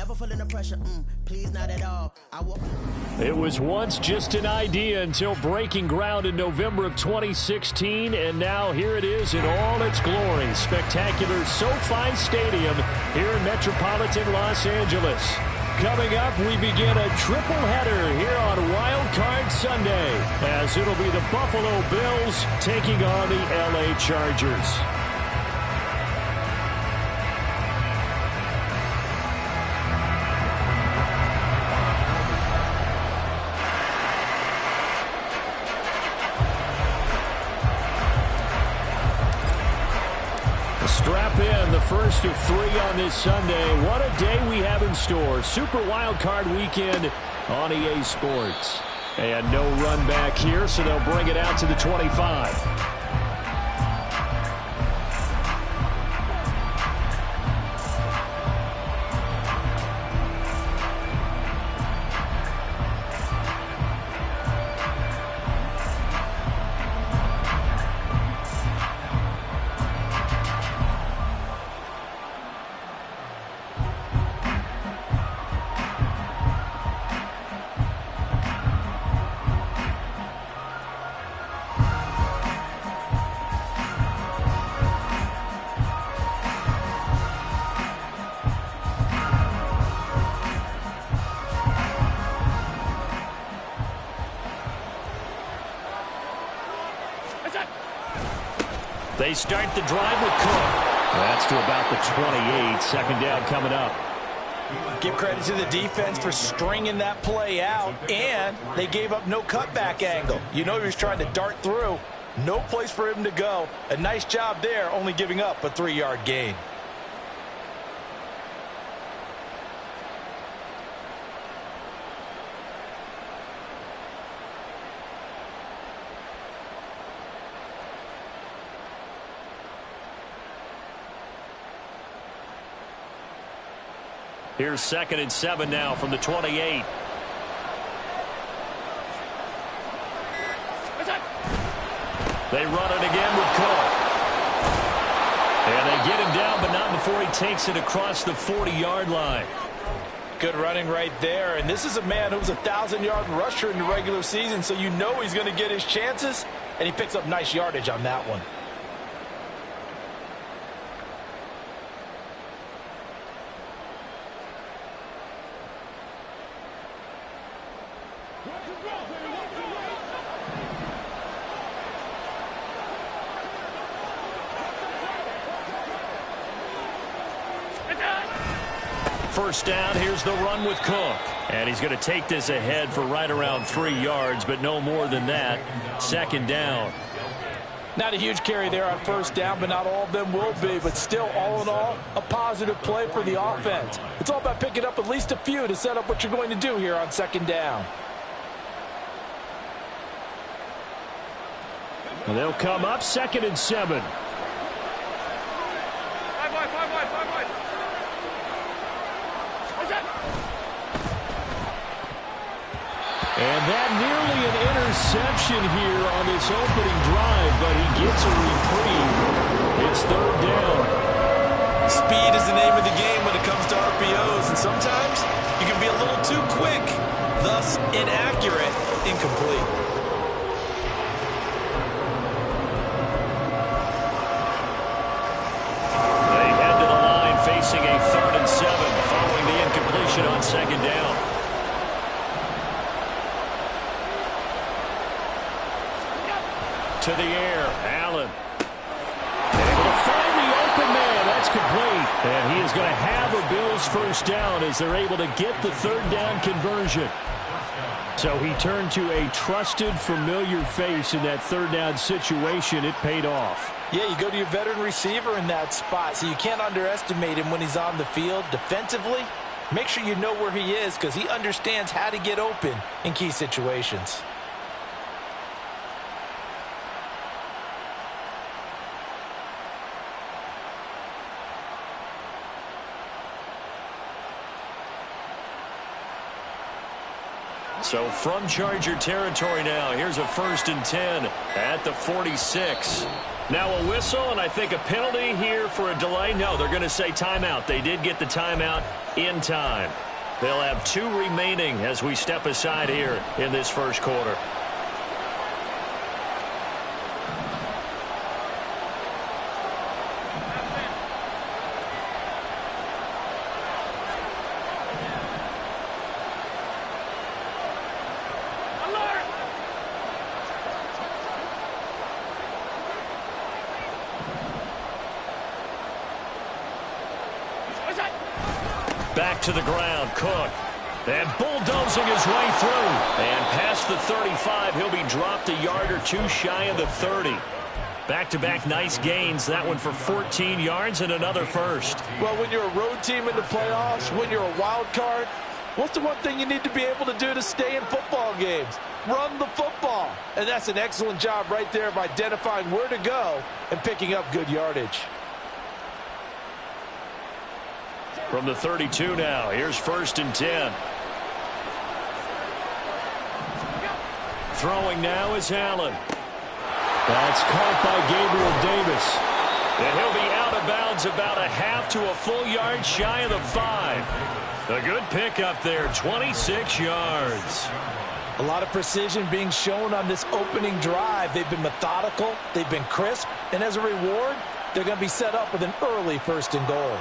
Never feeling the pressure, please not at all. It was once just an idea until breaking ground in November of 2016, and now here it is in all its glory. Spectacular SoFi Stadium here in metropolitan Los Angeles. Coming up, we begin a triple header here on Wild Card Sunday, as it'll be the Buffalo Bills taking on the LA Chargers. Strap in, the first of 3 on this Sunday. What a day we have in store. Super Wild Card Weekend on EA Sports. And no run back here, so they'll bring it out to the 25. They start the drive with Cook. That's to about the 28. Second down coming up. Give credit to the defense for stringing that play out, and they gave up no cutback angle. You know he was trying to dart through. No place for him to go. A nice job there, only giving up a 3-yard gain. Here's 2nd and 7 now from the 28. They run it again with Cook. And they get him down, but not before he takes it across the 40-yard line. Good running right there. And this is a man who's a 1,000-yard rusher in the regular season, so you know he's going to get his chances. And he picks up nice yardage on that one. First down, here's the run with Cook. And he's going to take this ahead for right around 3 yards, but no more than that. 2nd down. Not a huge carry there on first down, but not all of them will be. But still, all in all, a positive play for the offense. It's all about picking up at least a few to set up what you're going to do here on 2nd down. And they'll come up 2nd and 7. And that nearly an interception here on this opening drive, but he gets a reprieve. It's 3rd down. Speed is the name of the game when it comes to RPOs, and sometimes you can be a little too quick, thus inaccurate, incomplete. They head to the line facing a 3rd and 7 following the incompletion on 2nd down. To the air, Allen. Able to find the open man. That's complete. And he is going to have a Bills first down as they're able to get the 3rd down conversion. So he turned to a trusted, familiar face in that 3rd down situation. It paid off. Yeah, you go to your veteran receiver in that spot, so you can't underestimate him when he's on the field. Defensively, make sure you know where he is because he understands how to get open in key situations. So from Charger territory now, here's a 1st and 10 at the 46. Now a whistle, and I think a penalty here for a delay. No, they're going to say timeout. They did get the timeout in time. They'll have 2 remaining as we step aside here in this first quarter. Back to the ground, Cook. And bulldozing his way through. And past the 35, he'll be dropped a yard or 2 shy of the 30. Back-to-back nice gains. That one for 14 yards and another first. Well, when you're a road team in the playoffs, when you're a wild card, what's the one thing you need to be able to do to stay in football games? Run the football. And that's an excellent job right there of identifying where to go and picking up good yardage. From the 32 now, here's 1st and 10. Throwing now is Allen. That's caught by Gabriel Davis. And he'll be out of bounds about a half to a full yard shy of the 5. A good pickup there, 26 yards. A lot of precision being shown on this opening drive. They've been methodical, they've been crisp, and as a reward, they're going to be set up with an early 1st and goal.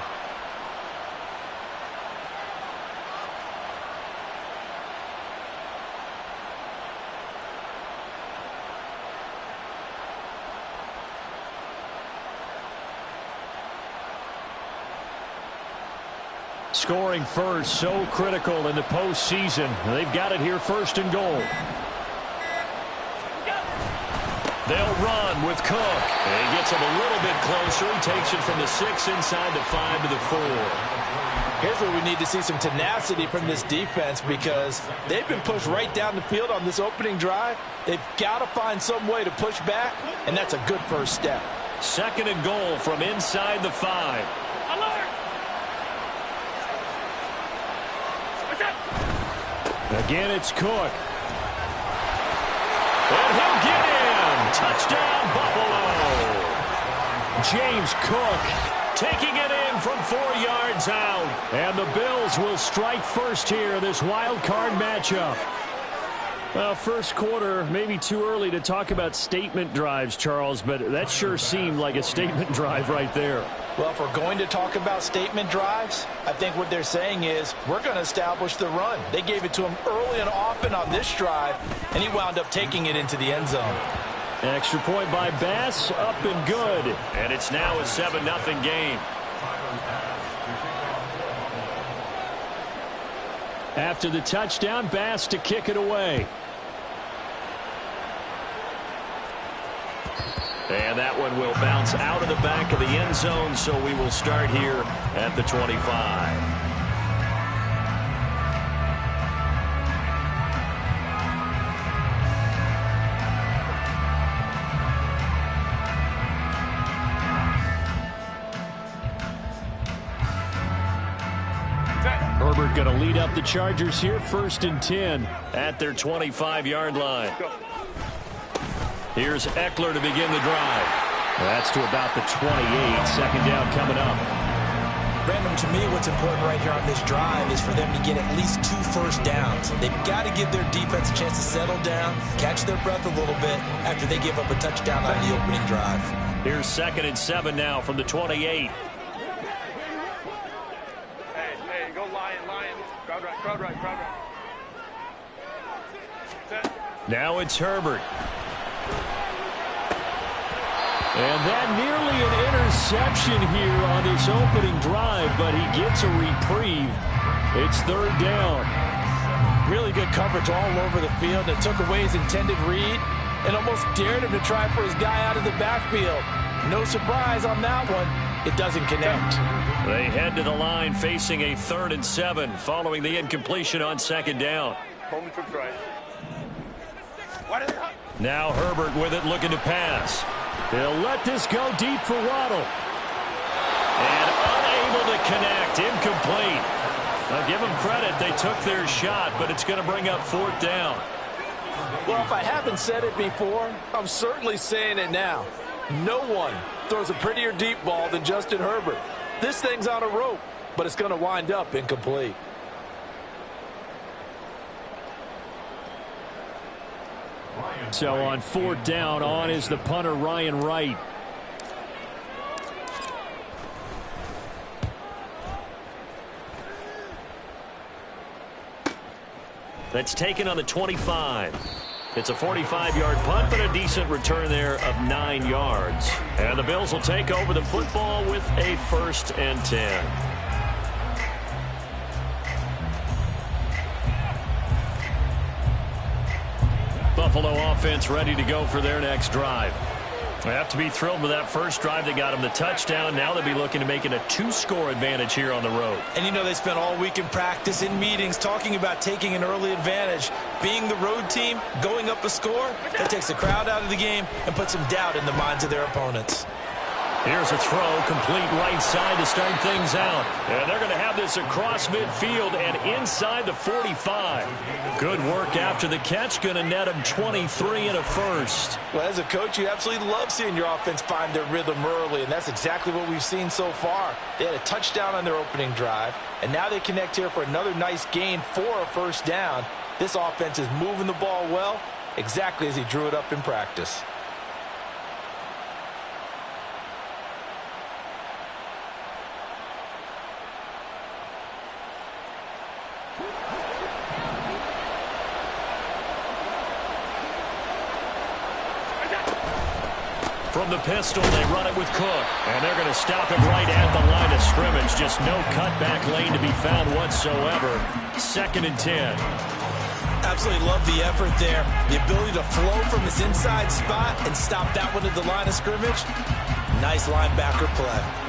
Scoring first, so critical in the postseason. They've got it here 1st and goal. They'll run with Cook. And he gets him a little bit closer. He takes it from the 6 inside the 5 to the 4. Here's where we need to see some tenacity from this defense because they've been pushed right down the field on this opening drive. They've got to find some way to push back, and that's a good first step. 2nd and goal from inside the 5. Again, it's Cook. And he'll get in. Touchdown, Buffalo. James Cook taking it in from 4 yards out. And the Bills will strike first here, this wild card matchup. Well, first quarter, maybe too early to talk about statement drives, Charles, but that sure seemed like a statement drive right there. Well, if we're going to talk about statement drives, I think what they're saying is we're going to establish the run. They gave it to him early and often on this drive, and he wound up taking it into the end zone. Extra point by Bass, up and good. And it's now a 7-0 game. After the touchdown, Bass to kick it away. And that one will bounce out of the back of the end zone, so we will start here at the 25. Herbert going to lead up the Chargers here, 1st and 10 at their 25-yard line. Here's Eckler to begin the drive. That's to about the 28. 2nd down coming up. Brandon, to me, what's important right here on this drive is for them to get at least 2 first downs. They've got to give their defense a chance to settle down, catch their breath a little bit after they give up a touchdown on the opening drive. Here's 2nd and 7 now from the 28. Hey, go Lion. Crowd right. Set. Now it's Herbert. And that nearly an interception here on this opening drive, but he gets a reprieve. It's 3rd down. Really good coverage all over the field. It took away his intended read and almost dared him to try for his guy out of the backfield. No surprise on that one. It doesn't connect. They head to the line facing a 3rd and 7 following the incompletion on 2nd down. Home took right. Now Herbert with it, looking to pass. They'll let this go deep for Waddle. And unable to connect. Incomplete. Now give them credit. They took their shot, but it's going to bring up 4th down. Well, if I haven't said it before, I'm certainly saying it now. No one throws a prettier deep ball than Justin Herbert. This thing's on a rope, but it's going to wind up incomplete. So on 4th down, on is the punter, Ryan Wright. That's taken on the 25. It's a 45-yard punt, but a decent return there of 9 yards. And the Bills will take over the football with a 1st and 10. Buffalo offense ready to go for their next drive. They have to be thrilled with that first drive that got them the touchdown. Now they'll be looking to make it a 2-score advantage here on the road. And you know they spent all week in practice, in meetings, talking about taking an early advantage. Being the road team, going up a score, that takes the crowd out of the game and puts some doubt in the minds of their opponents. Here's a throw, complete right side to start things out. And they're going to have this across midfield and inside the 45. Good work after the catch, going to net them 23 and a first. Well, as a coach, you absolutely love seeing your offense find their rhythm early, and that's exactly what we've seen so far. They had a touchdown on their opening drive, and now they connect here for another nice gain for a first down. This offense is moving the ball well, exactly as he drew it up in practice. From the pistol, they run it with Cook. And they're going to stop him right at the line of scrimmage. Just no cutback lane to be found whatsoever. 2nd and 10. Absolutely love the effort there. The ability to flow from his inside spot and stop that one at the line of scrimmage. Nice linebacker play.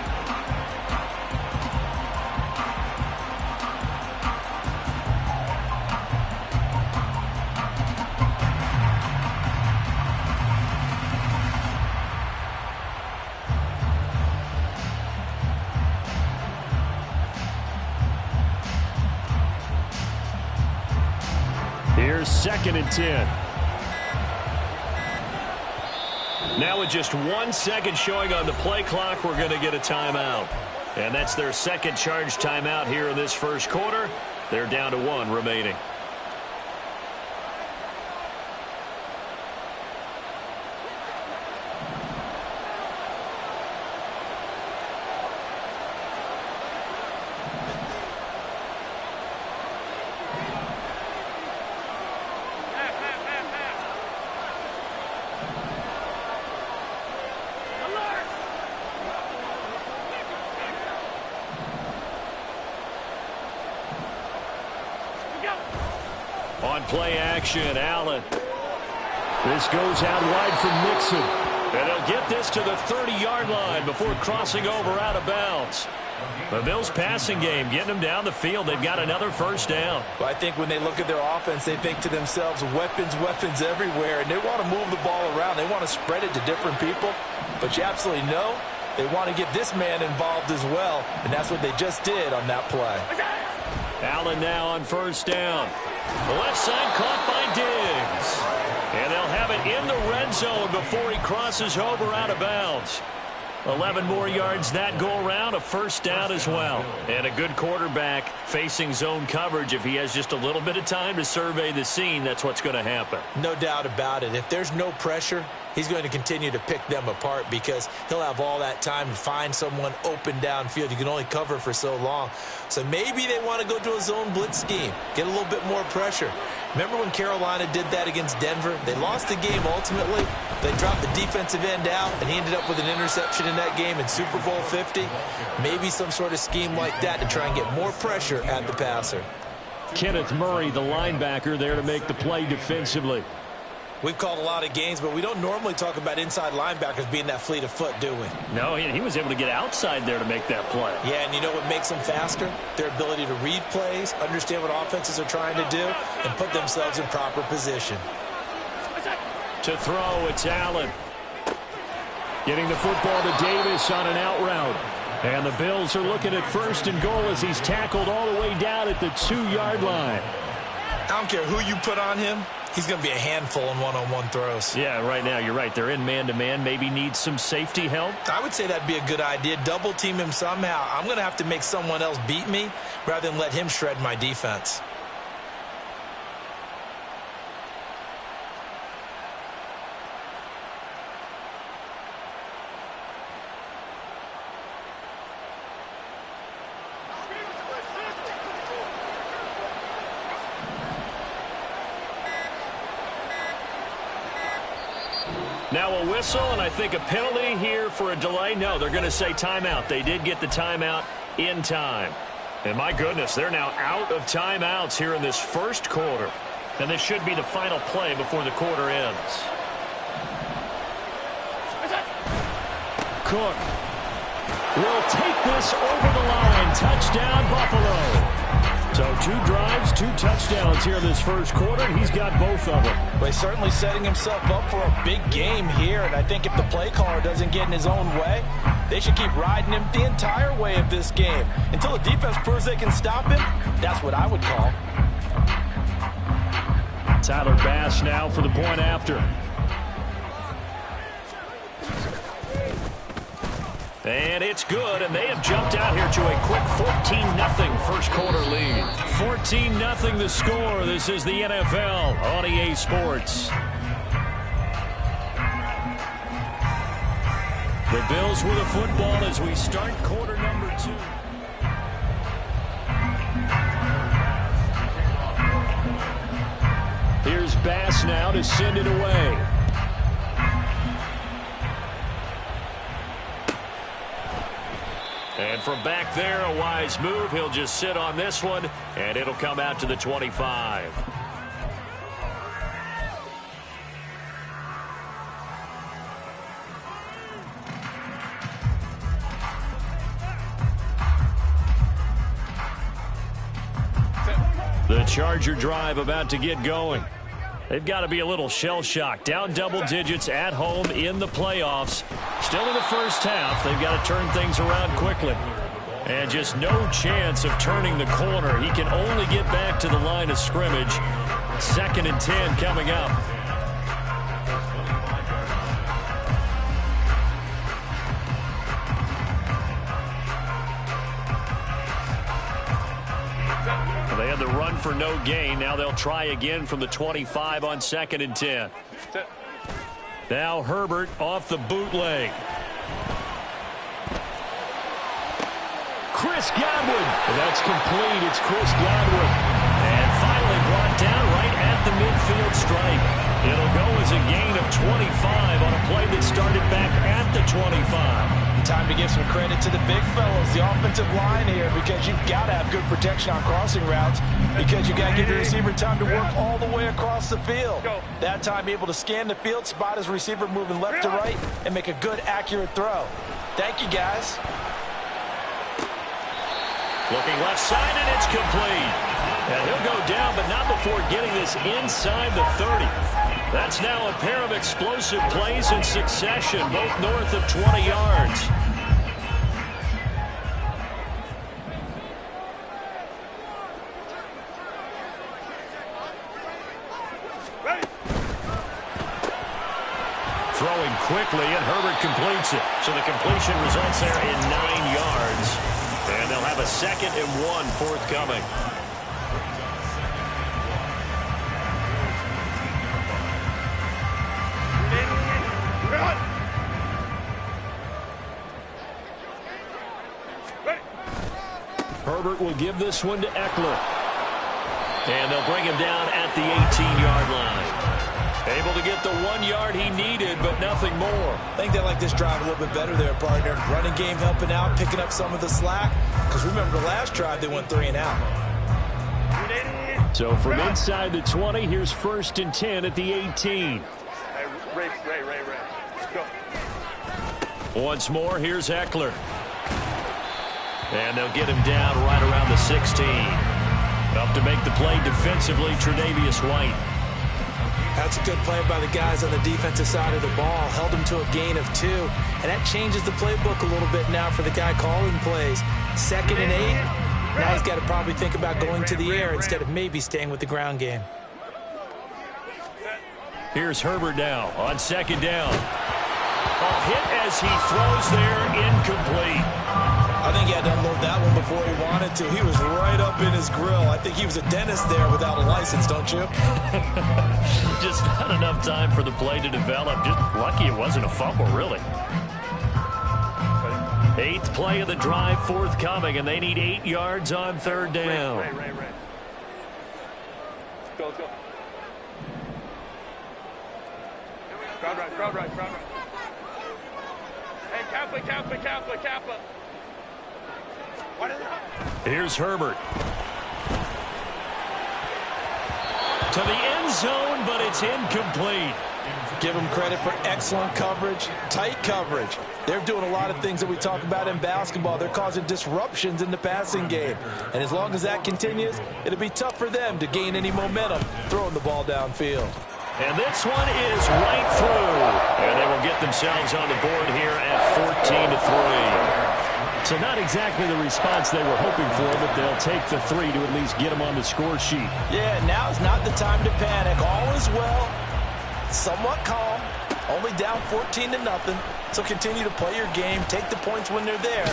Here's 2nd and 10. Now with just 1 second showing on the play clock, we're going to get a timeout. And that's their second charge timeout here in this first quarter. They're down to 1 remaining. On play action, Allen. This goes out wide for Mixon. And they'll get this to the 30-yard line before crossing over out of bounds. The Bills' passing game, getting them down the field. They've got another first down. Well, I think when they look at their offense, they think to themselves, weapons, weapons everywhere. And they want to move the ball around. They want to spread it to different people. But you absolutely know they want to get this man involved as well. And that's what they just did on that play. Allen now on first down. The left side caught by Diggs. And they'll have it in the red zone before he crosses over out of bounds. 11 more yards that go around, a first down as well. And a good quarterback facing zone coverage. If he has just a little bit of time to survey the scene, that's what's going to happen. No doubt about it. If there's no pressure, he's going to continue to pick them apart because he'll have all that time to find someone open downfield. You can only cover for so long. So maybe they want to go to a zone blitz scheme, get a little bit more pressure. Remember when Carolina did that against Denver? They lost the game ultimately. They dropped the defensive end out, and he ended up with an interception in that game in Super Bowl 50. Maybe some sort of scheme like that to try and get more pressure at the passer. Kenneth Murray, the linebacker, there to make the play defensively. We've called a lot of games, but we don't normally talk about inside linebackers being that fleet of foot, do we? No, he was able to get outside there to make that play. Yeah, and you know what makes them faster? Their ability to read plays, understand what offenses are trying to do, and put themselves in proper position. To throw, it's Allen. Getting the football to Davis on an out route. And the Bills are looking at first and goal as he's tackled all the way down at the 2-yard line. I don't care who you put on him. He's going to be a handful in one-on-one throws. Yeah, right now you're right. They're in man-to-man. Maybe need some safety help. I would say that'd be a good idea. Double team him somehow. I'm going to have to make someone else beat me rather than let him shred my defense. Now a whistle, and I think a penalty here for a delay. No, they're going to say timeout. They did get the timeout in time. And my goodness, they're now out of timeouts here in this first quarter. And this should be the final play before the quarter ends. Cook will take this over the line. Touchdown, Buffalo. So 2 drives, 2 touchdowns here in this first quarter, and he's got both of them. Well, he's certainly setting himself up for a big game here, and I think if the play caller doesn't get in his own way, they should keep riding him the entire way of this game. Until the defense proves they can stop him, that's what I would call. Tyler Bass now for the point after. And it's good, and they have jumped out here to a quick 14-0 first quarter lead. 14-0 the score. This is the NFL on EA Sports. The Bills with a football as we start quarter number 2. Here's Bass now to send it away. And from back there, a wise move. He'll just sit on this one, and it'll come out to the 25. The Charger drive about to get going. They've got to be a little shell-shocked. Down double digits at home in the playoffs. Still in the first half. They've got to turn things around quickly. And just no chance of turning the corner. He can only get back to the line of scrimmage. 2nd and 10 coming up. They had the run for no gain. Now they'll try again from the 25 on 2nd and 10. Now Herbert off the bootleg. Chris Godwin. That's complete. It's Chris Godwin. And finally brought down right at the midfield stripe. It'll go as a gain of 25 on a play that started back at the 25. Time to give some credit to the big fellas, the offensive line here, because you've got to have good protection on crossing routes, because you got to give the receiver time to work all the way across the field. That time, be able to scan the field, spot his receiver moving left to right, and make a good, accurate throw. Thank you, guys. Looking left side, and it's complete. And he'll go down, but not before getting this inside the 30. That's now a pair of explosive plays in succession, both north of 20 yards. Throwing quickly, and Herbert completes it. So the completion results there in 9 yards. And they'll have a 2nd and 1 forthcoming. Herbert will give this one to Eckler. And they'll bring him down at the 18-yard line. Able to get the 1 yard he needed, but nothing more. I think they like this drive a little bit better there, partner. Running game helping out, picking up some of the slack. Because remember, the last drive, they went 3 and out. So from inside the 20, here's 1st and 10 at the 18. Ray. Go. Once more, here's Eckler. And they'll get him down right around the 16. Up to make the play defensively, Tre'Davious White. That's a good play by the guys on the defensive side of the ball. Held him to a gain of 2. And that changes the playbook a little bit now for the guy calling plays. 2nd and 8. Now he's got to probably think about going to the air instead of maybe staying with the ground game. Here's Herbert now on second down. A hit as he throws there, incomplete. I think he had to unload that one before he wanted to. He was right up in his grill. I think he was a dentist there without a license, don't you? Just not enough time for the play to develop. Just lucky it wasn't a fumble, really. 8th play of the drive forthcoming, and they need 8 yards on third down. Ray. Let's go. Crowd right. Hey, Kappa. Here's Herbert. To the end zone, but it's incomplete. Give them credit for excellent coverage, tight coverage. They're doing a lot of things that we talk about in basketball. They're causing disruptions in the passing game. And as long as that continues, it'll be tough for them to gain any momentum throwing the ball downfield. And this one is right through. And they will get themselves on the board here at 14-3. So not exactly the response they were hoping for, but they'll take the 3 to at least get them on the score sheet. Yeah, now's not the time to panic. All is well. Somewhat calm. Only down 14-0. So continue to play your game. Take the points when they're there.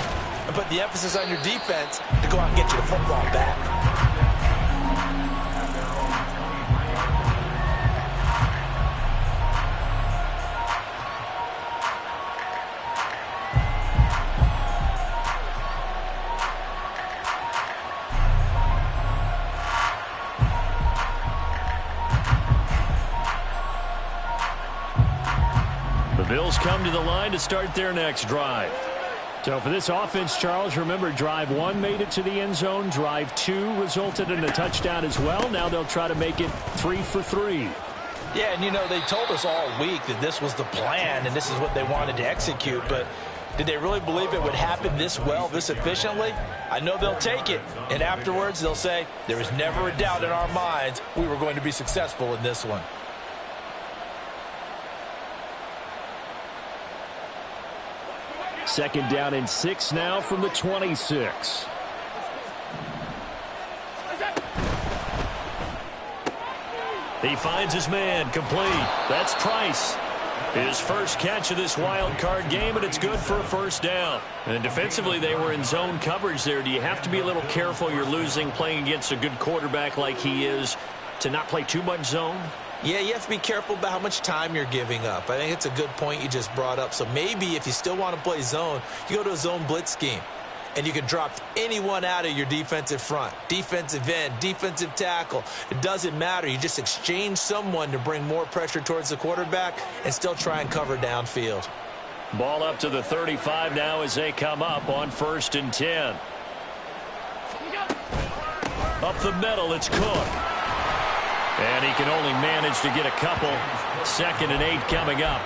And put the emphasis on your defense to go out and get you the football back. Bills come to the line to start their next drive. So for this offense, Charles, remember drive 1 made it to the end zone. Drive 2 resulted in a touchdown as well. Now they'll try to make it 3 for 3. Yeah, and you know, they told us all week that this was the plan and this is what they wanted to execute, but did they really believe it would happen this well, this efficiently? I know they'll take it, and afterwards they'll say, there was never a doubt in our minds we were going to be successful in this one. Second down and 6 now from the 26. He finds his man, complete. That's Price. His first catch of this wild card game, and it's good for a first down. And defensively, they were in zone coverage there. Do you have to be a little careful? You're losing playing against a good quarterback like he is to not play too much zone? Yeah, you have to be careful about how much time you're giving up. I think it's a good point you just brought up. So maybe if you still want to play zone, you go to a zone blitz scheme. And you can drop anyone out of your defensive front. Defensive end, defensive tackle. It doesn't matter. You just exchange someone to bring more pressure towards the quarterback and still try and cover downfield. Ball up to the 35 now as they come up on 1st and 10. Up the middle, it's Cook. And he can only manage to get a couple. 2nd and 8 coming up.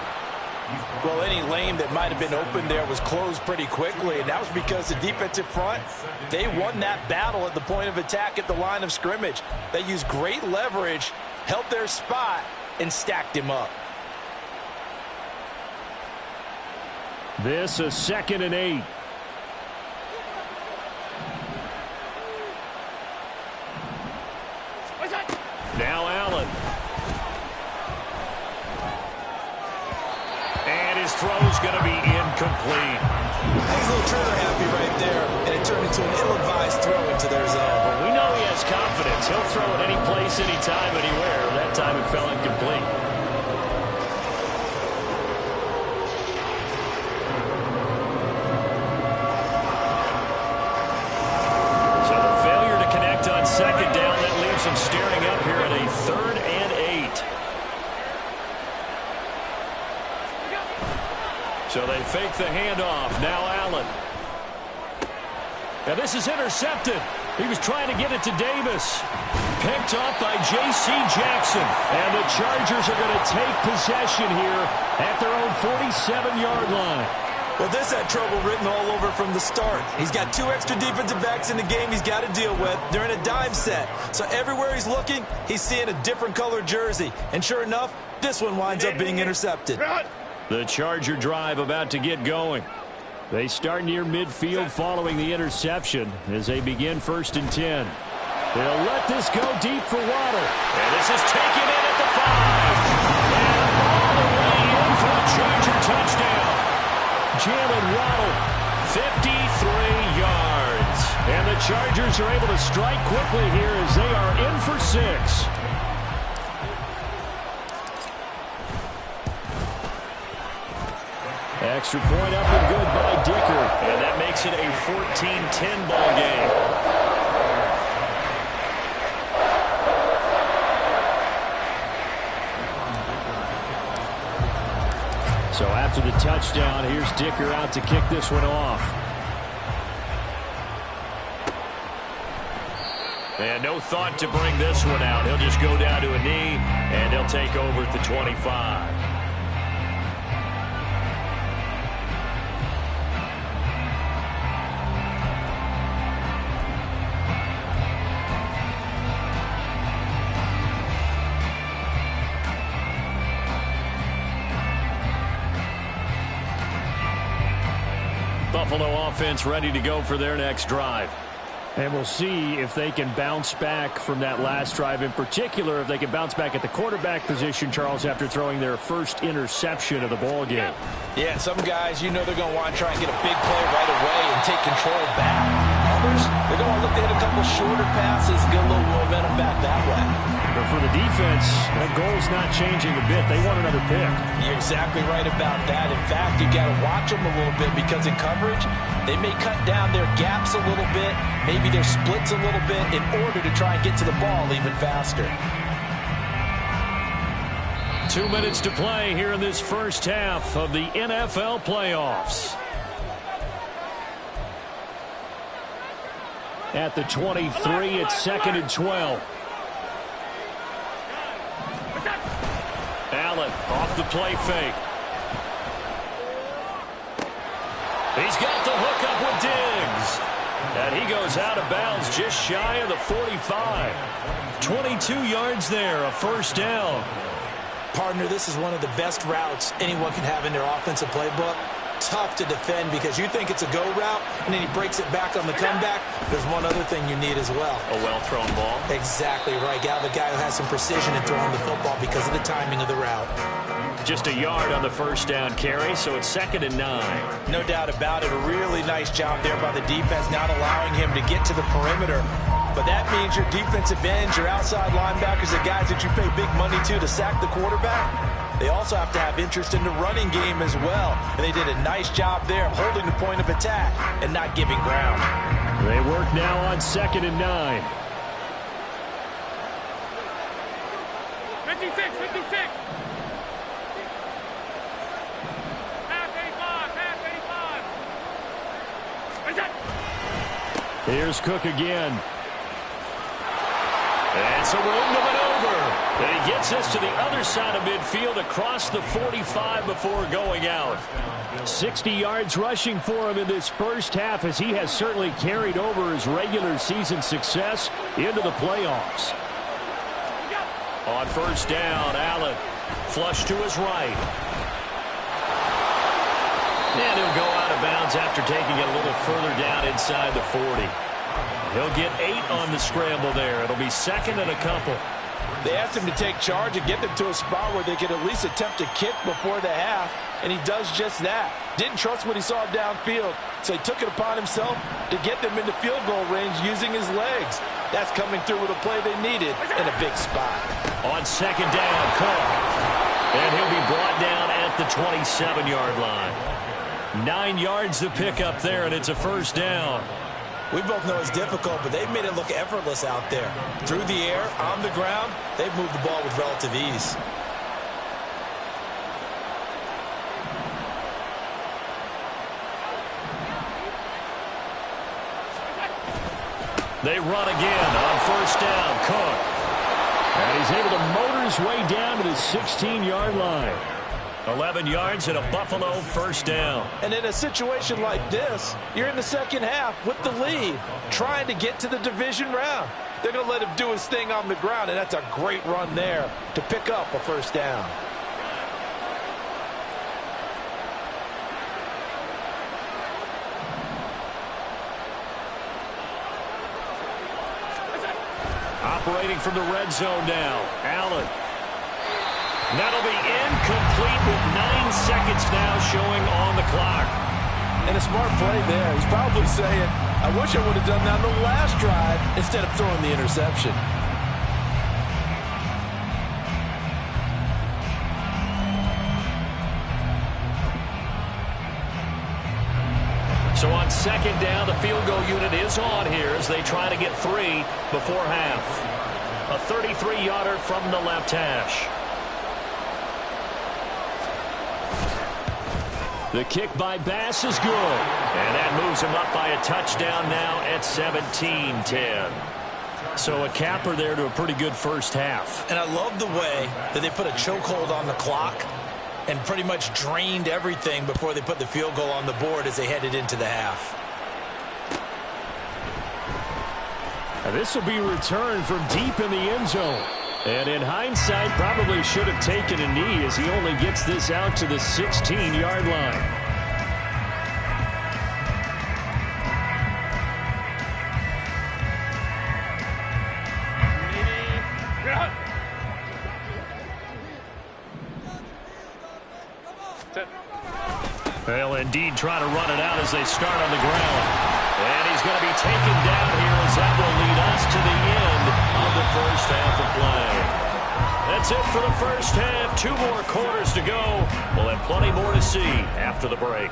Well, any lane that might have been open there was closed pretty quickly, and that was because the defensive front, they won that battle at the point of attack at the line of scrimmage. They used great leverage, held their spot, and stacked him up. This is 2nd and 8. Now Allen. And his throw's going to be incomplete. He's a little trigger happy right there, and it turned into an ill-advised throw into their zone. Well, we know he has confidence. He'll throw it any place, anytime, anywhere. That time it fell incomplete. So the failure to connect on 2nd down, that leaves him staring up here at a 3rd and 8. So they fake the handoff. Now Allen. And this is intercepted. He was trying to get it to Davis. Picked off by J.C. Jackson. And the Chargers are going to take possession here at their own 47-yard line. Well, this had trouble written all over from the start. He's got 2 extra defensive backs in the game he's got to deal with. They're in a dime set. So everywhere he's looking, he's seeing a different color jersey. And sure enough, this one winds up being intercepted. The Charger drive about to get going. They start near midfield following the interception as they begin 1st and 10. They'll let this go deep for Waddle. And this is taken in at the 5. touchdown. Jalen Waddle, 53 yards. And the Chargers are able to strike quickly here as they are in for 6. Extra point up and good by Dicker. And that makes it a 14-10 ball game. So after the touchdown, here's Dicker out to kick this one off. And no thought to bring this one out. He'll just go down to a knee, and they'll take over at the 25. Buffalo offense ready to go for their next drive. And we'll see if they can bounce back from that last drive. In particular, if they can bounce back at the quarterback position, Charles, after throwing their first interception of the ball game. Yeah, some guys, you know they're going to want to try and get a big play right away and take control back. Others, they're going to look to hit a couple shorter passes, get a little momentum back that way. But for the defense, that goal's not changing a bit. They want another pick. You're exactly right about that. In fact, you got to watch them a little bit because in coverage, they may cut down their gaps a little bit, maybe their splits a little bit in order to try and get to the ball even faster. 2 minutes to play here in this first half of the NFL playoffs. At the 23, it's 2nd and 12. Allen off the play fake. He's got the hook up with Diggs. And he goes out of bounds just shy of the 45. 22 yards there, a first down. Partner, this is one of the best routes anyone can have in their offensive playbook. Tough to defend because you think it's a go route, and then he breaks it back on the comeback. There's one other thing you need as well. A well-thrown ball. Exactly right. Got the guy who has some precision in throwing the football because of the timing of the route. Just a yard on the first down carry, so it's 2nd and 9. No doubt about it. A really nice job there by the defense, not allowing him to get to the perimeter. But that means your defensive ends, your outside linebackers, the guys that you pay big money to sack the quarterback, they also have to have interest in the running game as well. And they did a nice job there holding the point of attack and not giving ground. They work now on 2nd and 9. 56, 56. Here's Cook again. And so room to maneuver. And he gets us to the other side of midfield across the 45 before going out. 60 yards rushing for him in this first half as he has certainly carried over his regular season success into the playoffs. On first down, Allen flush to his right. And he'll go out of bounds after taking it a little further down inside the 40. He'll get 8 on the scramble there. It'll be 2nd and a couple. They asked him to take charge and get them to a spot where they could at least attempt a kick before the half, and he does just that. Didn't trust what he saw downfield, so he took it upon himself to get them into field goal range using his legs. That's coming through with a play they needed in a big spot. On 2nd down, Cook. And he'll be brought down at the 27-yard line. 9 yards to pick up there, and it's a first down. We both know it's difficult, but they've made it look effortless out there. Through the air, on the ground, they've moved the ball with relative ease. They run again on first down, Cook. And he's able to motor his way down to the 16-yard line. 11 yards and a Buffalo first down. And in a situation like this, you're in the second half with the lead, trying to get to the division round. They're going to let him do his thing on the ground, and that's a great run there to pick up a first down. Operating from the red zone now, Allen. That'll be incomplete with 9 seconds now showing on the clock. And a smart play there. He's probably saying, I wish I would have done that on the last drive instead of throwing the interception. So on second down, the field goal unit is on here as they try to get 3 before half. A 33-yarder from the left hash. The kick by Bass is good. And that moves him up by a touchdown now at 17-10. So a capper there to a pretty good first half. And I love the way that they put a chokehold on the clock and pretty much drained everything before they put the field goal on the board as they headed into the half. And this will be returned from deep in the end zone. And in hindsight, probably should have taken a knee as he only gets this out to the 16-yard line. They'll indeed try to run it out as they start on the ground. And he's going to be taken down here as that will lead us to the end of the first half of play. That's it for the first half. 2 more quarters to go. We'll have plenty more to see after the break.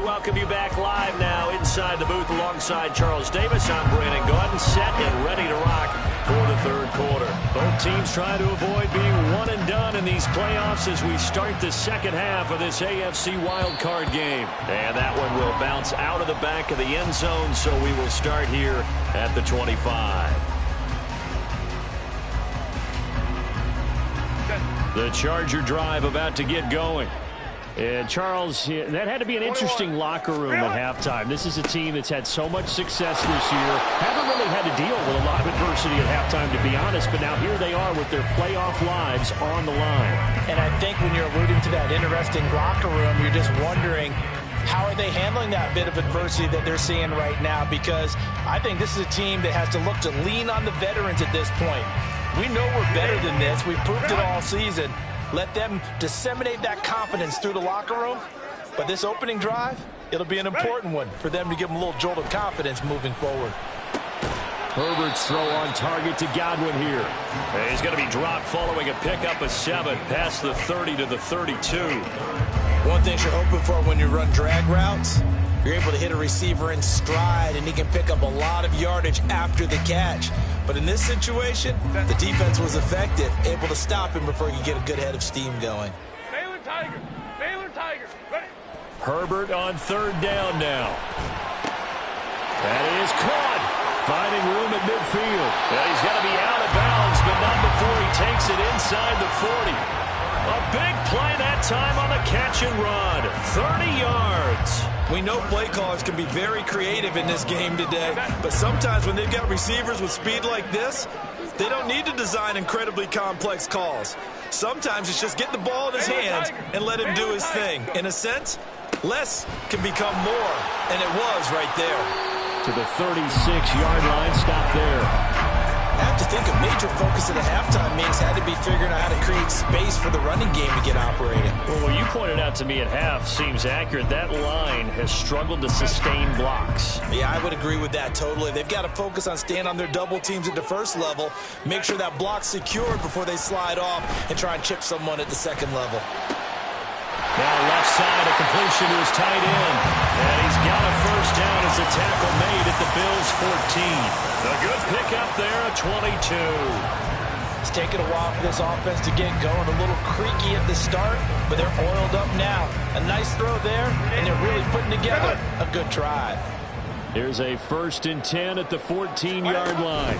Welcome you back live now inside the booth alongside Charles Davis. I'm Brandon Gaudin, set and ready to rock for the third quarter. Both teams trying to avoid being one and done in these playoffs as we start the second half of this AFC wildcard game. And that one will bounce out of the back of the end zone, so we will start here at the 25. The Charger drive about to get going. And Charles, that had to be an interesting locker room at halftime. This is a team that's had so much success this year. Haven't really had to deal with a lot of adversity at halftime, to be honest. But now here they are with their playoff lives on the line. And I think when you're alluding to that interesting locker room, you're just wondering, how are they handling that bit of adversity that they're seeing right now? Because I think this is a team that has to look to lean on the veterans at this point. We know we're better than this. We've proved it all season. Let them disseminate that confidence through the locker room. But this opening drive, it'll be an important one for them to give them a little jolt of confidence moving forward. Herbert's throw on target to Godwin here. And he's going to be dropped following a pickup of 7 past the 30 to the 32. One thing you're hoping for when you run drag routes, you're able to hit a receiver in stride, and he can pick up a lot of yardage after the catch. But in this situation, the defense was effective, able to stop him before he could get a good head of steam going. Baylor Tiger. Baylor Tiger. Ready? Herbert on third down now. That is caught. Finding room at midfield. And he's going to be out of bounds, but not before he takes it inside the 40. A big play that time on the catch and run. 30 yards. We know play callers can be very creative in this game today, but sometimes when they've got receivers with speed like this, they don't need to design incredibly complex calls. Sometimes it's just get the ball in his hands and let him do his thing. In a sense, less can become more, and it was right there. To the 36-yard line, stop there. I have to think a major focus of the halftime meetings had to be figuring out how to create space for the running game to get operating. Well, what you pointed out to me at half seems accurate. That line has struggled to sustain blocks. Yeah, I would agree with that totally. They've got to focus on staying on their double teams at the first level, make sure that block's secured before they slide off and try and chip someone at the second level. Now left side, a completion to his tight end. And he's got a first down as a tackle made at the Bills' 14. A good pickup there, a 22. It's taken a while for this offense to get going. A little creaky at the start, but they're oiled up now. A nice throw there, and they're really putting together a good drive. Here's a 1st and 10 at the 14-yard line.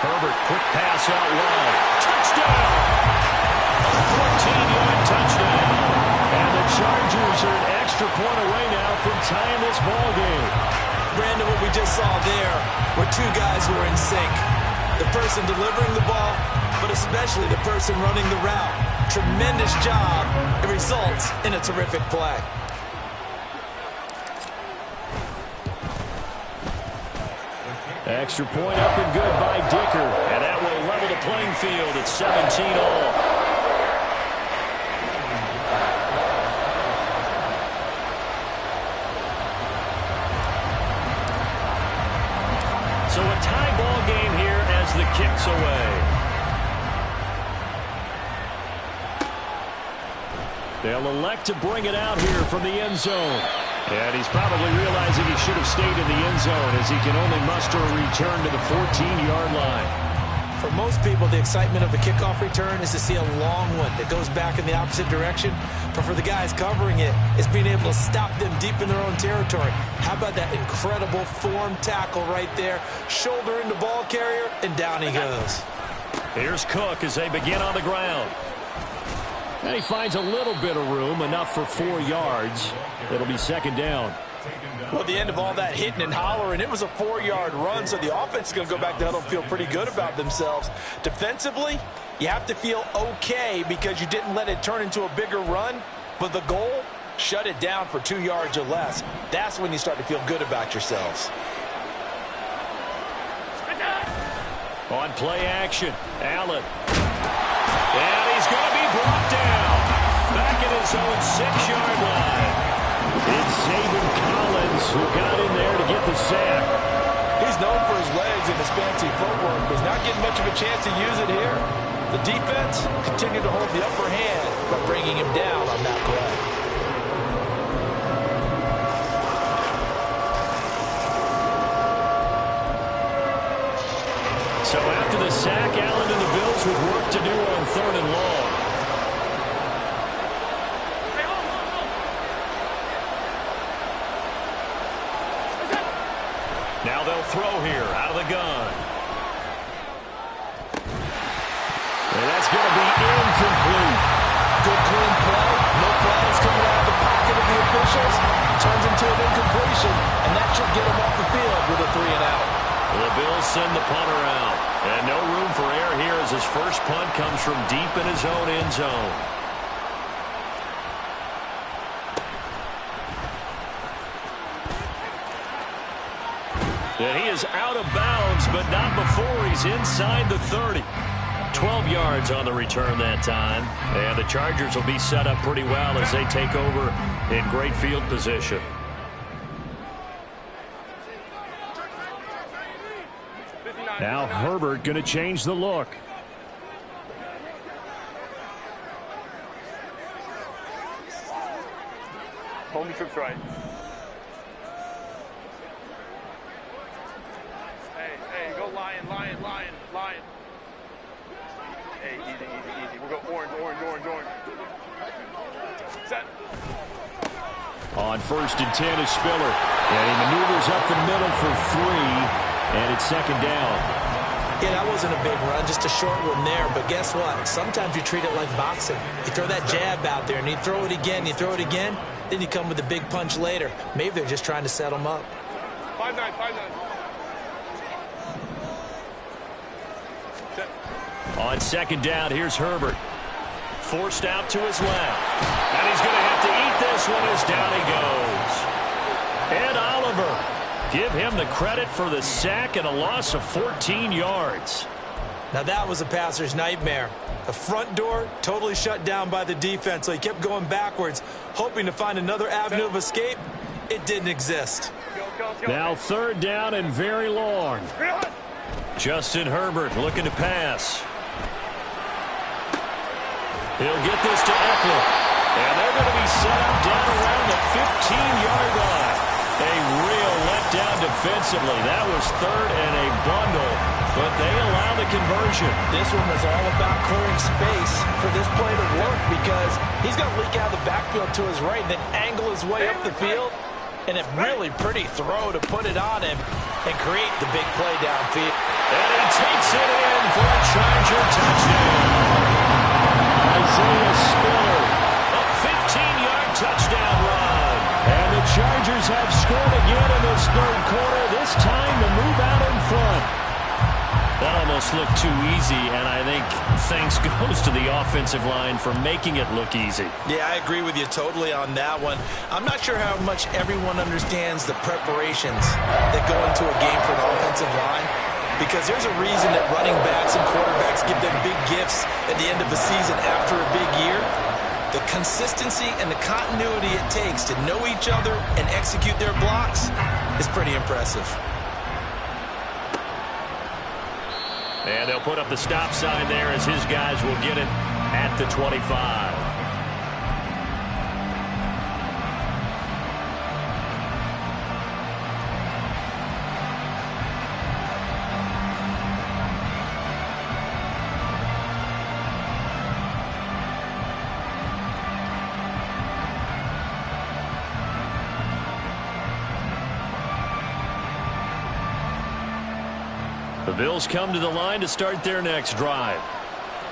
Herbert, quick pass out wide. Touchdown! A 14-yard touchdown. And the Chargers are an extra point away now from tying this ball game. Brandon, what we just saw there were two guys who were in sync. the person delivering the ball, but especially the person running the route. Tremendous job. It results in a terrific play. Extra point up and good by Dicker. And that will level the playing field at 17 all. So a tie ball game here as the kick's away. They'll elect to bring it out here from the end zone. And he's probably realizing he should have stayed in the end zone as he can only muster a return to the 14-yard line. For most people, the excitement of the kickoff return is to see a long one that goes back in the opposite direction. But for the guys covering it, it's being able to stop them deep in their own territory. How about that incredible form tackle right there? Shoulder in the ball carrier, and down he goes. Here's Cook as they begin on the ground. And he finds a little bit of room, enough for 4 yards. It'll be second down. Well, at the end of all that hitting and hollering, it was a 4-yard run, so the offense is going to go back to huddle and feel pretty good about themselves. Defensively, you have to feel okay because you didn't let it turn into a bigger run, but the goal, shut it down for 2 yards or less. That's when you start to feel good about yourselves. On play action, Allen. And he's going to be brought down. Back at his own 6-yard line. It's Zaven Collins who got in there to get the sack. He's known for his legs and his fancy footwork, but he's not getting much of a chance to use it here. The defense continued to hold the upper hand by bringing him down on that play. So after the sack, Allen and the Bills with work to do on 3rd and long. Now they'll throw here out of the gun. And that's going to be incomplete. Good clean play. No flags coming out of the pocket of the officials. Turns into an incompletion, and that should get him off the field with a 3-and-out. The Bills send the punter out. And no room for error here as his first punt comes from deep in his own end zone. And he is out of bounds, but not before he's inside the 30. 12 yards on the return that time. And the Chargers will be set up pretty well as they take over in great field position. Now Herbert going to change the look. Hold me trips right. Hey, go lion. Hey, easy. We'll go orange. Set. On 1st and 10 is Spiller. And he maneuvers up the middle for 3. And it's second down. Yeah, that wasn't a big run, just a short one there. But guess what? Sometimes you treat it like boxing. You throw that jab out there, and you throw it again, then you come with a big punch later. Maybe they're just trying to set them up. 5-9. On second down, here's Herbert. Forced out to his left. And he's going to have to eat this one as down he goes. Ed Oliver. Give him the credit for the sack and a loss of 14 yards. Now that was a passer's nightmare. The front door totally shut down by the defense, so he kept going backwards, hoping to find another avenue of escape. It didn't exist. Now 3rd down and very long. Justin Herbert looking to pass. He'll get this to Eckler. And they're going to be set up down around the 15-yard line. A real letdown defensively. That was 3rd and a bundle, but they allow the conversion. This one was all about clearing space for this play to work because he's going to leak out of the backfield to his right and then angle his way up the field. And a really pretty throw to put it on him and create the big play downfield. And he takes it in for a Charger touchdown. Isaiah Spiller, a 15-yard touchdown run. And the Chargers have scored again in this 3rd quarter, this time to move out in front. That almost almost looked too easy, and I think thanks goes to the offensive line for making it look easy. Yeah, I agree with you totally on that one. I'm not sure how much everyone understands the preparations that go into a game for an offensive line, because there's a reason that running backs and quarterbacks give them big gifts at the end of the season after a big year. The consistency and the continuity it takes to know each other and execute their blocks is pretty impressive. And they'll put up the stop sign there as his guys will get it at the 25. The Bills come to the line to start their next drive.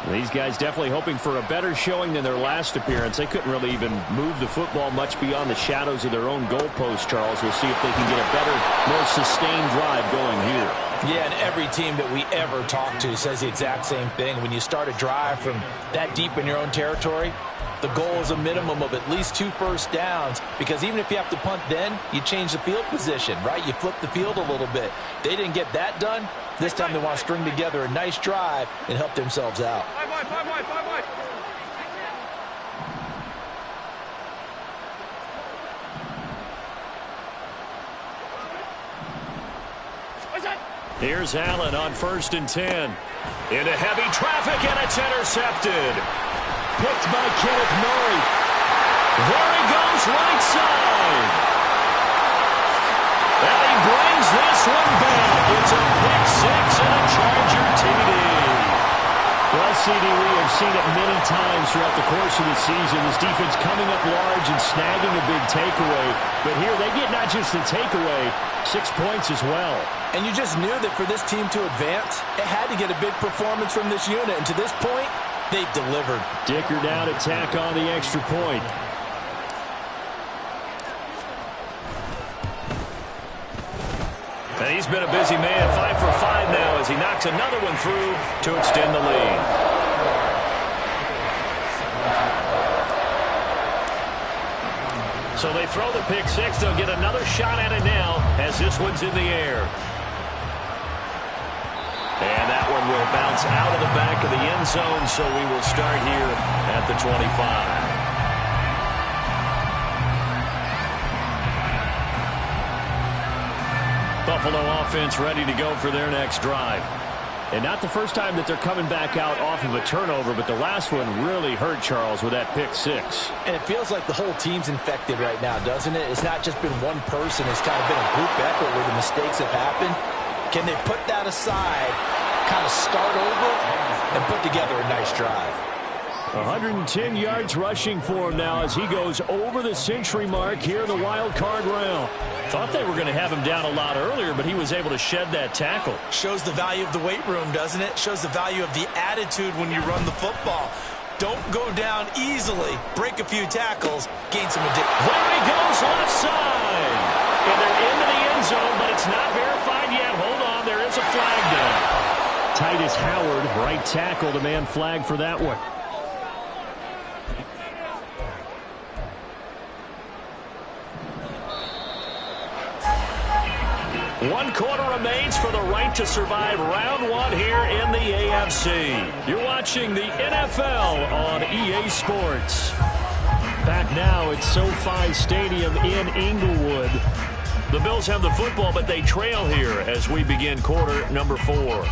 These guys definitely hoping for a better showing than their last appearance. They couldn't really even move the football much beyond the shadows of their own goalpost, Charles. We'll see if they can get a better, more sustained drive going here. Yeah, and every team that we ever talk to says the exact same thing. When you start a drive from that deep in your own territory, the goal is a minimum of at least 2 first downs, because even if you have to punt then, you change the field position, right? You flip the field a little bit. They didn't get that done. This time they want to string together a nice drive and help themselves out. Five wide. Here's Allen on 1st and 10. Into heavy traffic, and it's intercepted. Picked by Kenneth Murray. There he goes, right side. And he brings this one back. It's a pick six and a Charger TD. Well, CD, we have seen it many times throughout the course of the season. This defense coming up large and snagging a big takeaway. But here they get not just the takeaway, 6 points as well. And you just knew that for this team to advance, it had to get a big performance from this unit. And to this point, they've delivered. Dicker down to tack on the extra point. And he's been a busy man, 5 for 5 now as he knocks another one through to extend the lead. So they throw the pick six. They'll get another shot at it now as this one's in the air. And that one will bounce out of the back of the end zone, so we will start here at the 25. Buffalo offense ready to go for their next drive. And not the first time that they're coming back out off of a turnover, but the last one really hurt, Charles, with that pick six. And it feels like the whole team's infected right now, doesn't it? It's not just been one person. It's kind of been a group effort where the mistakes have happened. Can they put that aside, kind of start over, and put together a nice drive? 110 yards rushing for him now as he goes over the century mark here in the wild card round. Thought they were going to have him down a lot earlier, but he was able to shed that tackle. Shows the value of the weight room, doesn't it? Shows the value of the attitude when you run the football. Don't go down easily. Break a few tackles. Gain some additional. There he goes, left side. And they're into the end zone, but it's not verified yet. Hold on, there is a flag down. Titus Howard, right tackle, demand flag for that one. 1 quarter remains for the right to survive round 1 here in the AFC. You're watching the NFL on EA Sports. Back now at SoFi Stadium in Inglewood. The Bills have the football, but they trail here as we begin quarter number 4.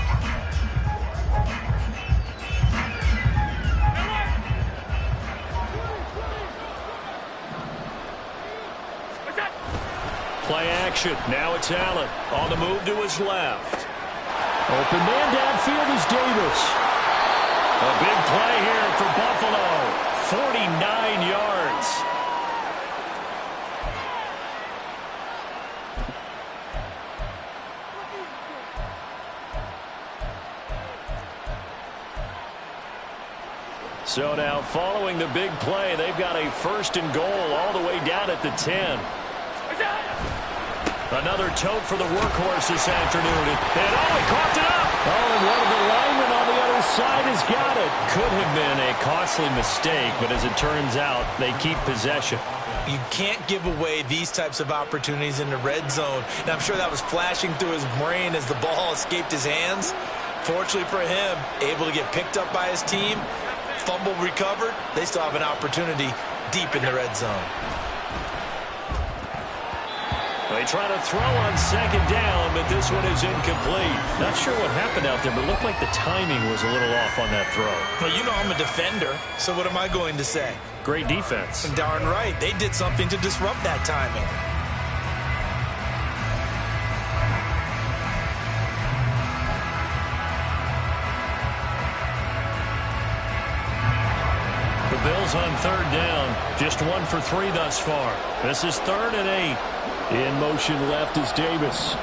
Play action. Now it's Allen on the move to his left. Open man downfield is Davis. A big play here for Buffalo. 49 yards. So now following the big play, they've got a 1st and goal all the way down at the 10. Another tote for the workhorse this afternoon. And he caught it up. Oh, and one of the could have been a costly mistake, but as it turns out, they keep possession. You can't give away these types of opportunities in the red zone. And I'm sure that was flashing through his brain as the ball escaped his hands. Fortunately for him, able to get picked up by his team, fumble recovered. They still have an opportunity deep in the red zone. They try to throw on second down, but this one is incomplete. Not sure what happened out there, but it looked like the timing was a little off on that throw. Well, you know I'm a defender, so what am I going to say? Great defense. Darn right. They did something to disrupt that timing. The Bills on third down. Just 1 for 3 thus far. This is 3rd and 8. In motion left is Davis.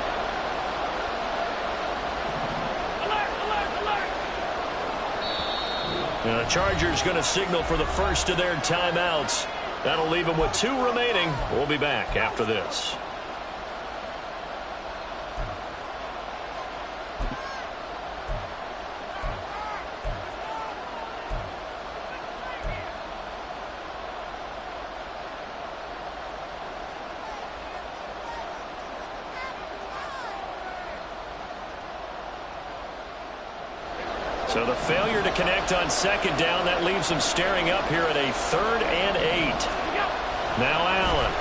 And the Chargers going to signal for the first of their timeouts. That'll leave them with 2 remaining. We'll be back after this. So the failure to connect on second down, that leaves them staring up here at a 3rd and 8. Now Allen.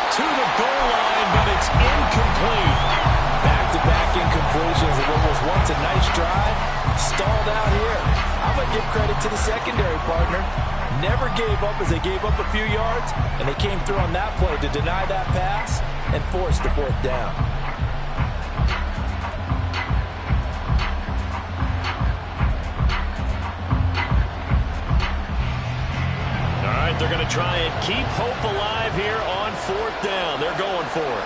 To the goal line, but it's incomplete. Back-to-back incompletions of what was once a nice drive. Stalled out here. I'm going to give credit to the secondary partner. Never gave up as they gave up a few yards, and they came through on that play to deny that pass and force the 4th down. They're going to try and keep hope alive here on 4th down. They're going for it.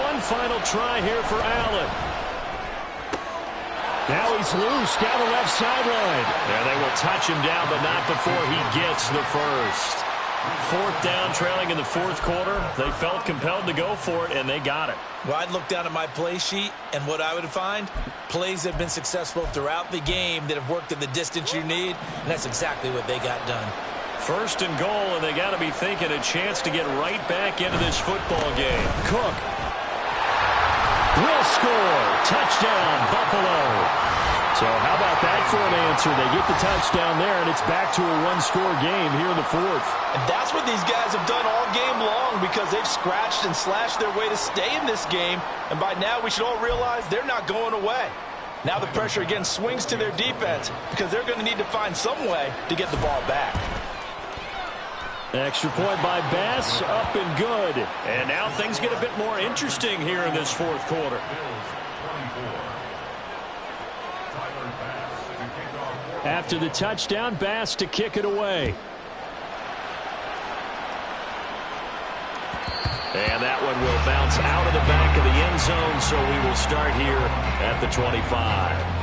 One final try here for Allen. Now he's loose down the left sideline. And they will touch him down, but not before he gets the first. 4th down, trailing in the 4th quarter. They felt compelled to go for it, and they got it. Well, I'd look down at my play sheet, and what I would find, plays have been successful throughout the game that have worked at the distance you need, and that's exactly what they got done. 1st and goal, and they got to be thinking a chance to get right back into this football game. Cook will score. Touchdown, Buffalo. So how about that for an answer? They get the touchdown there, and it's back to a 1-score game here in the 4th. And that's what these guys have done all game long because they've scratched and slashed their way to stay in this game. And by now, we should all realize they're not going away. Now the pressure again swings to their defense because they're going to need to find some way to get the ball back. Extra point by Bass, up and good. And now things get a bit more interesting here in this 4th quarter. After the touchdown, Bass to kick it away. And that one will bounce out of the back of the end zone, so we will start here at the 25.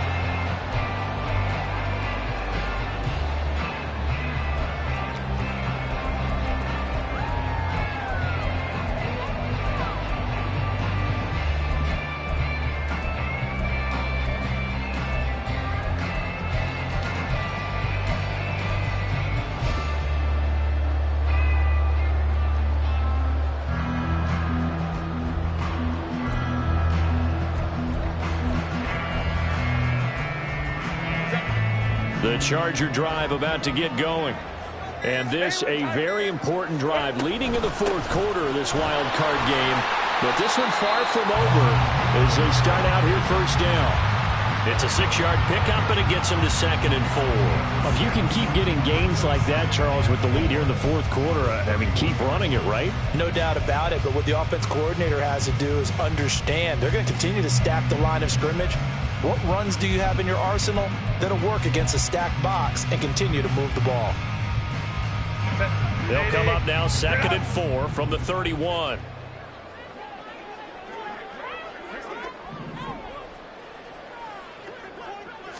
The Charger drive about to get going. And this a very important drive leading in the 4th quarter of this wild card game. But this one far from over as they start out here 1st down. It's a 6-yard pickup, and it gets them to 2nd and 4. If you can keep getting gains like that, Charles, with the lead here in the 4th quarter, I mean, keep running it, right? No doubt about it, but what the offense coordinator has to do is understand. They're going to continue to stack the line of scrimmage. What runs do you have in your arsenal that'll work against a stacked box and continue to move the ball? They'll come up now 2nd and 4 from the 31.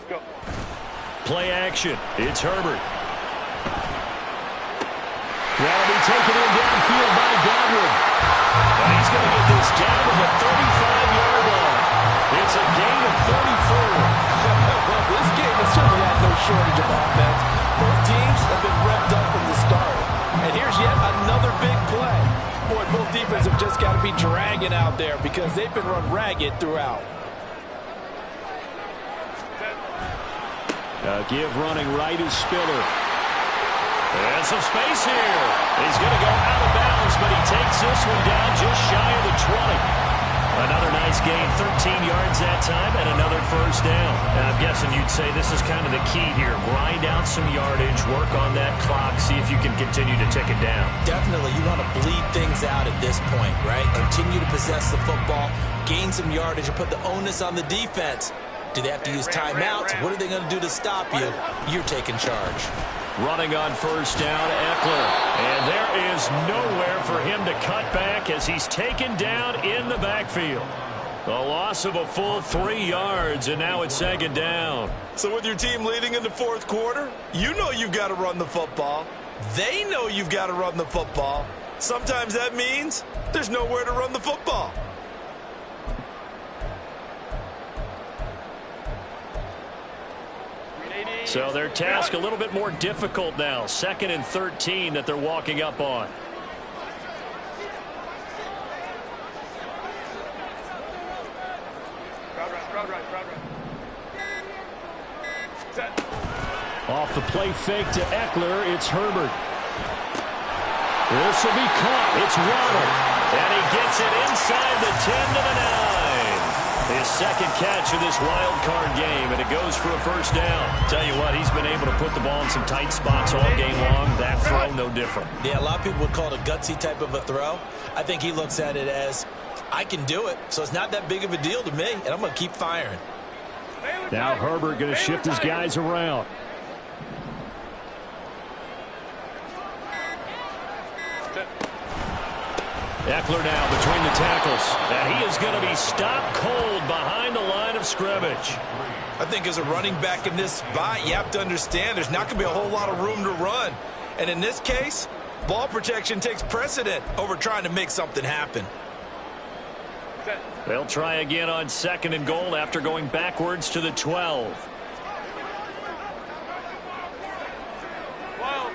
Go. Play action. It's Herbert. That'll be taken in downfield by Godwin. And he's going to get this down to the 35-yard line. It's a gain of 34. hanging out there because they've been run ragged throughout. Give running right is Spiller. And some space here. He's going to go out of bounds, but he takes this one down just shy of the 20. Another nice gain, 13 yards that time, and another first down. And I'm guessing you'd say this is kind of the key here. Grind out some yardage, work on that clock, see if you can continue to tick it down. Definitely, you want to bleed things out at this point, right? Continue to possess the football, gain some yardage, and put the onus on the defense. Do they have to use timeouts? What are they going to do to stop you? You're taking charge. Running on first down, Eckler. And there is nowhere for him to cut back as he's taken down in the backfield. A loss of a full 3 yards, and now it's second down. So with your team leading in the fourth quarter, you know you've got to run the football. They know you've got to run the football. Sometimes that means there's nowhere to run the football. So their task a little bit more difficult now. 2nd and 13 that they're walking up on. Crowd right. Set. Off the play fake to Eckler, it's Herbert. This will be caught. It's Waddle. And he gets it inside the 10 to the 9. His second catch of this wild card game, and it goes for a first down. Tell you what, he's been able to put the ball in some tight spots all game long. That throw, no different. Yeah, a lot of people would call it a gutsy type of a throw. I think he looks at it as, I can do it, so it's not that big of a deal to me, and I'm going to keep firing. Now Herbert going to shift his guys around. Eckler now between the tackles, and he is going to be stopped cold behind the line of scrimmage. I think as a running back in this spot, you have to understand there's not going to be a whole lot of room to run. And in this case, ball protection takes precedent over trying to make something happen. They'll try again on 2nd and goal after going backwards to the 12.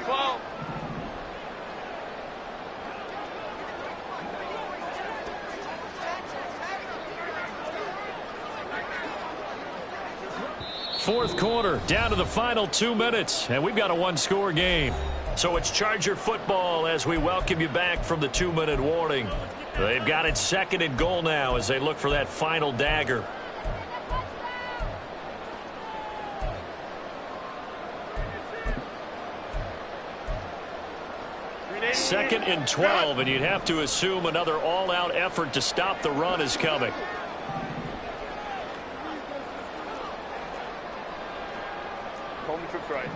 12. Fourth quarter, down to the final 2 minutes, and we've got a one-score game. So it's Charger football as we welcome you back from the 2-minute warning. They've got it 2nd and goal now as they look for that final dagger. Second and 12, and you'd have to assume another all-out effort to stop the run is coming. Coleman trips right.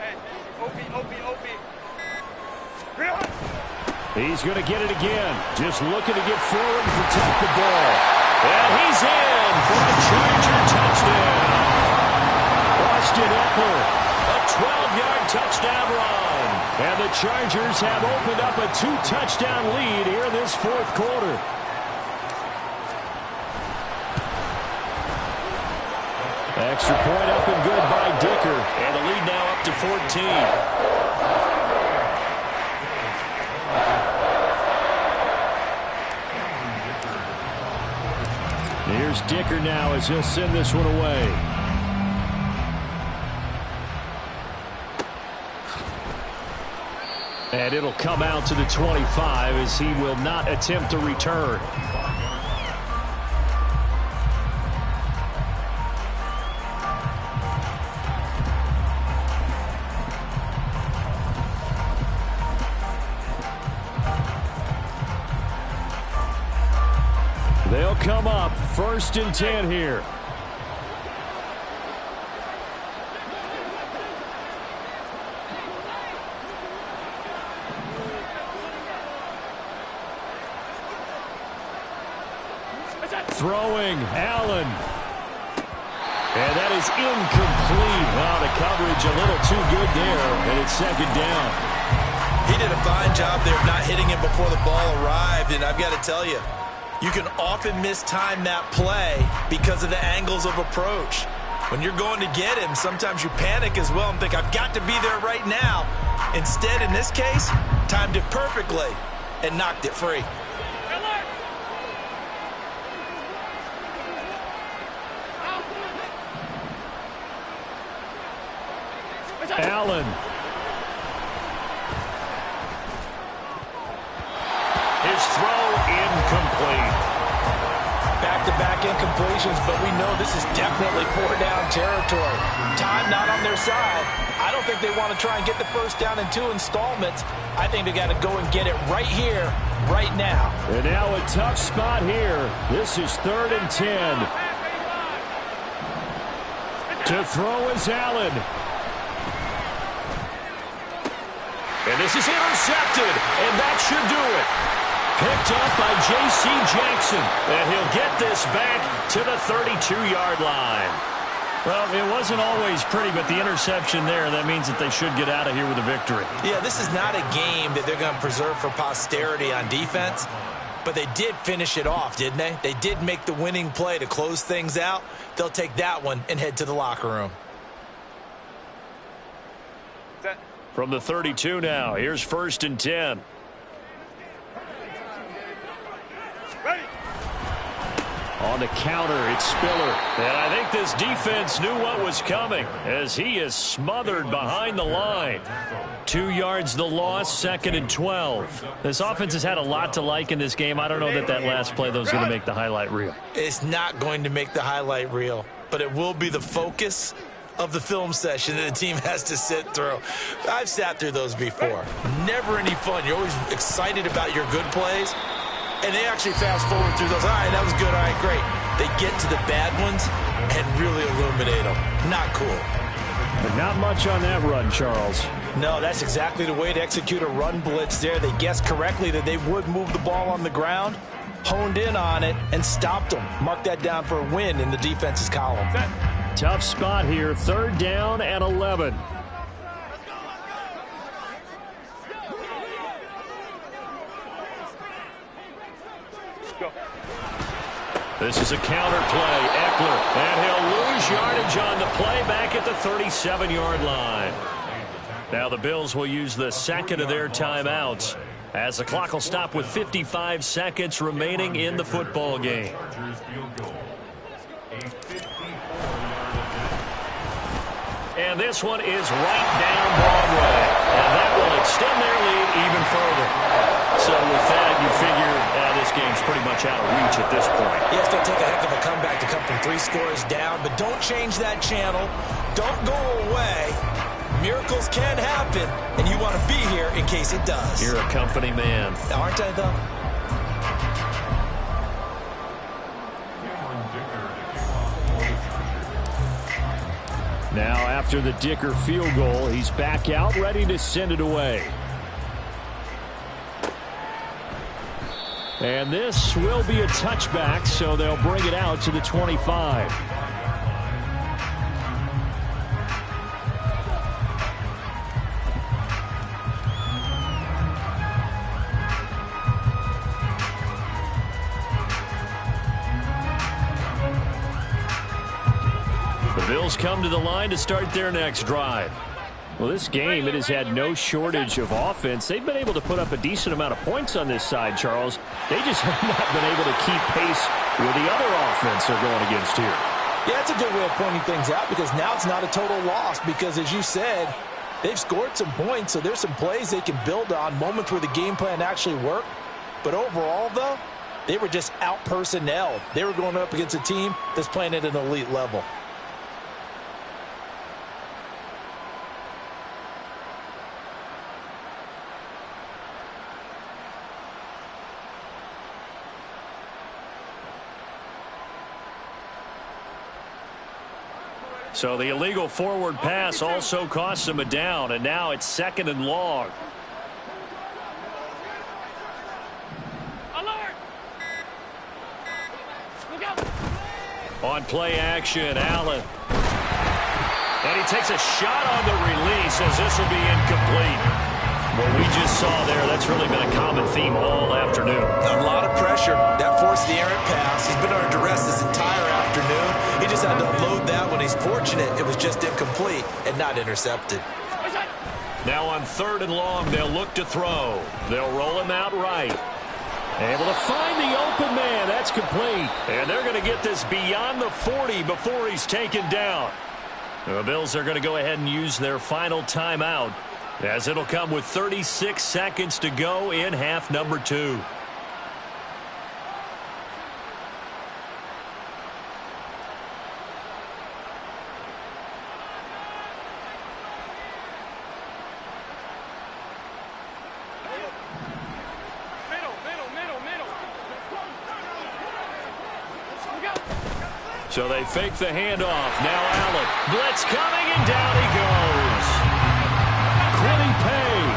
Hey, Opie. He's going to get it again. Just looking to get forward and protect the ball. And he's in for a Charger touchdown. Austin Eckler, a 12-yard touchdown run. And the Chargers have opened up a 2-touchdown lead here in this fourth quarter. Extra point up and good by Dicker. And the lead now up to 14. Here's Dicker now as he'll send this one away. And it'll come out to the 25 as he will not attempt to return. They'll come up 1st and 10 here. Throwing, Allen. And that is incomplete. Wow, the coverage a little too good there, and it's 2nd down. He did a fine job there of not hitting it before the ball arrived, and I've got to tell you, you can often mistime that play because of the angles of approach. When you're going to get him, sometimes you panic as well and think, I've got to be there right now. Instead, in this case, timed it perfectly, and knocked it free. Allen. His throw incomplete. Back-to-back incompletions, but we know this is definitely 4-down territory. Time not on their side. I don't think they want to try and get the first down in 2 installments. I think they got to go and get it right here, right now. And now a tough spot here. This is 3rd and 10. To throw is Allen. And this is intercepted, and that should do it. Picked up by J.C. Jackson, and he'll get this back to the 32-yard line. Well, it wasn't always pretty, but the interception there, that means that they should get out of here with a victory. Yeah, this is not a game that they're going to preserve for posterity on defense, but they did finish it off, didn't they? They did make the winning play to close things out. They'll take that one and head to the locker room. From the 32 now, here's 1st and 10. On the counter, it's Spiller. And I think this defense knew what was coming as he is smothered behind the line. 2 yards the loss, 2nd and 12. This offense has had a lot to like in this game. I don't know that last play, though, is going to make the highlight reel. It's not going to make the highlight reel, but it will be the focus of the film session that the team has to sit through. I've sat through those before. Never any fun. You're always excited about your good plays, and they actually fast forward through those. All right, that was good. All right, great. They get to the bad ones and really illuminate them. Not cool. But not much on that run, Charles. No, that's exactly the way to execute a run blitz there. They guessed correctly that they would move the ball on the ground, honed in on it, and stopped them. Mark that down for a win in the defense's column. Tough spot here, 3rd down and 11. This is a counter play, Eckler, and he'll lose yardage on the play back at the 37-yard line. Now the Bills will use the 2nd of their timeouts as the clock will stop with 55 seconds remaining in the football game. And this one is right down Broadway. And that will extend their lead even further. So with that, you figure this game's pretty much out of reach at this point. Yeah, it's going to take a heck of a comeback to come from 3 scores down. But don't change that channel. Don't go away. Miracles can happen. And you want to be here in case it does. You're a company man. Aren't I, though? Now, after the Dicker field goal, he's back out, ready to send it away. And this will be a touchback, so they'll bring it out to the 25. Bills come to the line to start their next drive. Well, this game, it has had no shortage of offense. They've been able to put up a decent amount of points on this side, Charles. They just have not been able to keep pace with the other offense they're going against here. Yeah, that's a good way of pointing things out because now it's not a total loss because, as you said, they've scored some points, so there's some plays they can build on, moments where the game plan actually worked. But overall, though, they were just out-personnelled. They were going up against a team that's playing at an elite level. So the illegal forward pass also cost them a down, and now it's 2nd and long. Alert! Look out! On play action, Allen. And he takes a shot on the release as this will be incomplete. What we just saw there, that's really been a common theme all afternoon. A lot of pressure. That forced the errant pass. He's been under duress this entire afternoon. He just had to unload that when he's fortunate it was just incomplete and not intercepted. Now on 3rd and long, they'll look to throw. They'll roll him out right. Able to find the open man. That's complete. And they're going to get this beyond the 40 before he's taken down. The Bills are going to go ahead and use their final timeout, as it'll come with 36 seconds to go in half number 2. So they fake the handoff. Now Allen. Blitz coming, and down he goes. Kwity Paye.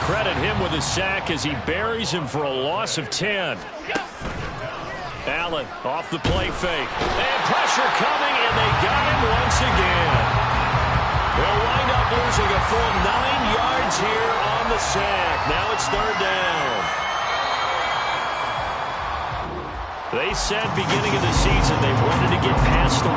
Credit him with a sack as he buries him for a loss of 10. Allen off the play fake. And pressure coming, and they got him once again. They'll wind up losing a full 9 yards here on the sack. Now it's 3rd down. They said beginning of the season they wanted to get past the